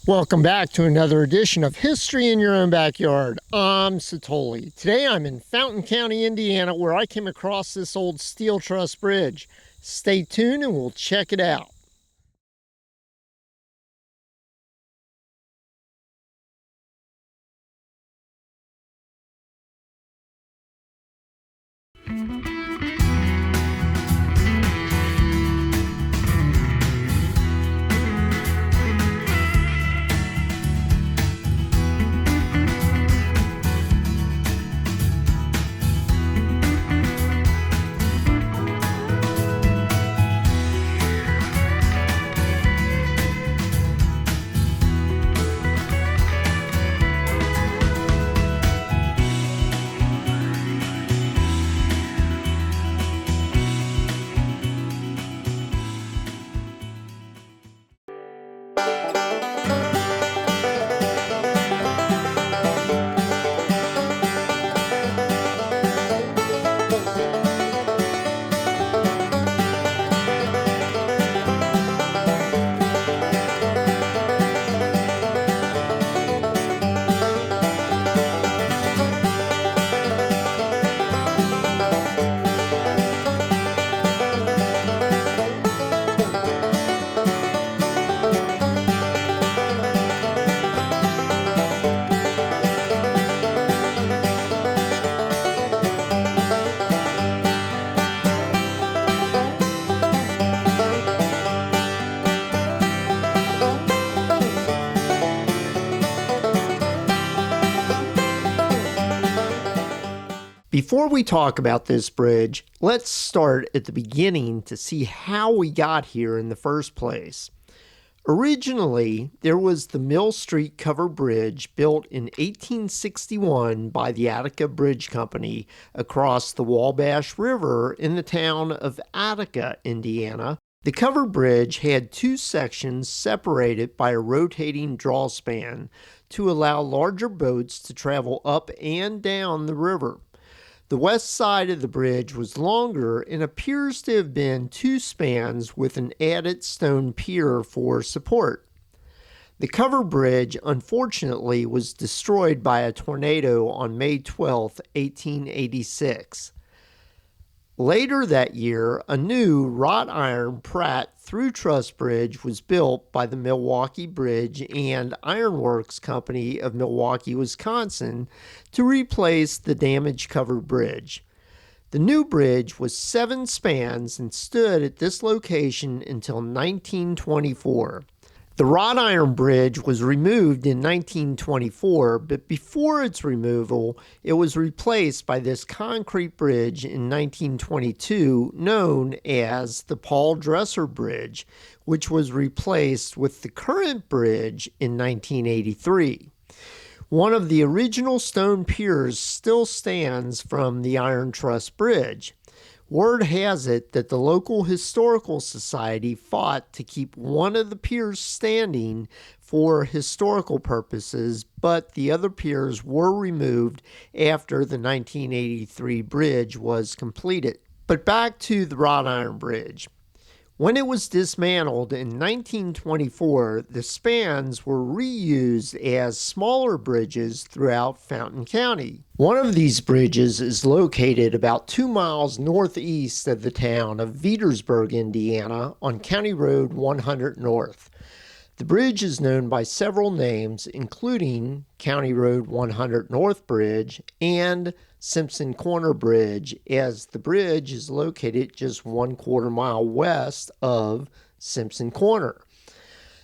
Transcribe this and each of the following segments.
Welcome back to another edition of History in Your Own Backyard. I'm Satoli. Today I'm in Fountain County, Indiana, where I came across this old steel truss bridge. Stay tuned and we'll check it out. Before we talk about this bridge, let's start at the beginning to see how we got here in the first place. Originally, there was the Mill Street Covered Bridge built in 1861 by the Attica Bridge Company across the Wabash River in the town of Attica, Indiana. The covered bridge had two sections separated by a rotating drawspan to allow larger boats to travel up and down the river. The west side of the bridge was longer and appears to have been two spans with an added stone pier for support. The covered bridge, unfortunately, was destroyed by a tornado on May 12, 1886. Later that year, a new wrought iron Pratt through truss bridge was built by the Milwaukee Bridge and Ironworks Company of Milwaukee, Wisconsin, to replace the damaged covered bridge. The new bridge was 7 spans and stood at this location until 1924. The wrought iron bridge was removed in 1924, but before its removal, it was replaced by this concrete bridge in 1922 known as the Paul Dresser Bridge, which was replaced with the current bridge in 1983. One of the original stone piers still stands from the Iron Truss Bridge. Word has it that the local historical society fought to keep one of the piers standing for historical purposes, but the other piers were removed after the 1983 bridge was completed. But back to the wrought iron bridge. When it was dismantled in 1924, the spans were reused as smaller bridges throughout Fountain County. One of these bridges is located about 2 miles northeast of the town of Veedersburg, Indiana, on County Road 100 North. The bridge is known by several names, including County Road 100 North Bridge and Simpson Corner Bridge, as the bridge is located just 1/4 mile west of Simpson Corner.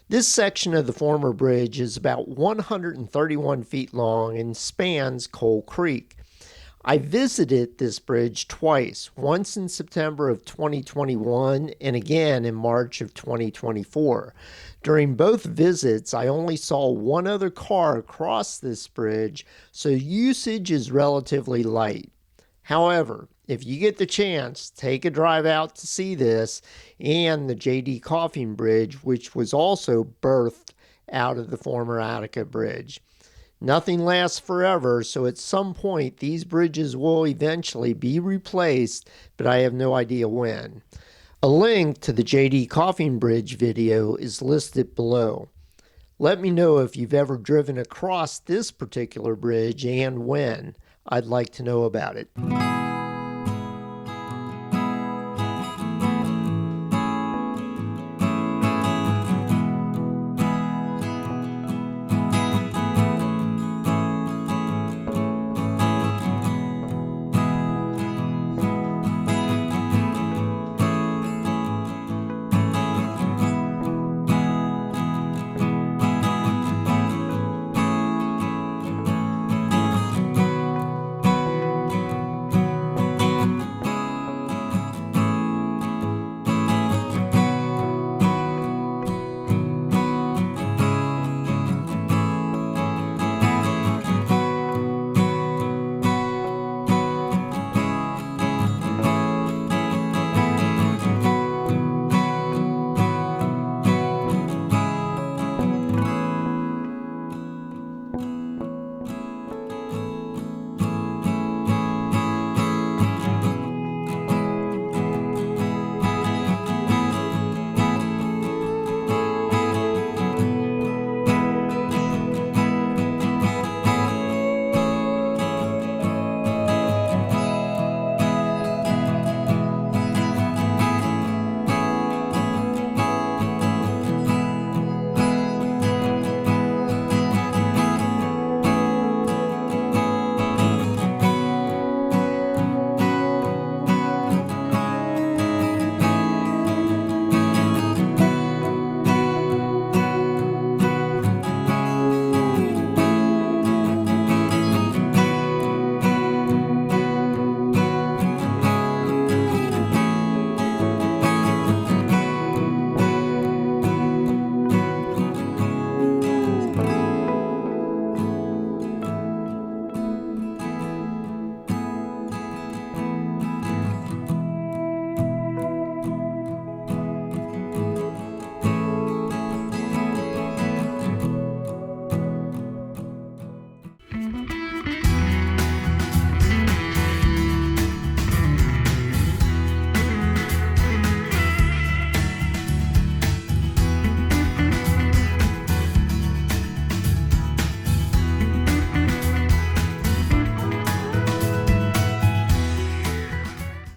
This section of the former bridge is about 131 feet long and spans Coal Creek. I visited this bridge twice, once in September of 2021 and again in March of 2024. During both visits, I only saw one other car cross this bridge, so usage is relatively light. However, if you get the chance, take a drive out to see this and the J.D. Coffin Bridge, which was also birthed out of the former Attica Bridge. Nothing lasts forever, so at some point these bridges will eventually be replaced, but I have no idea when. A link to the J.D. Coffin Bridge video is listed below. Let me know if you've ever driven across this particular bridge and when. I'd like to know about it.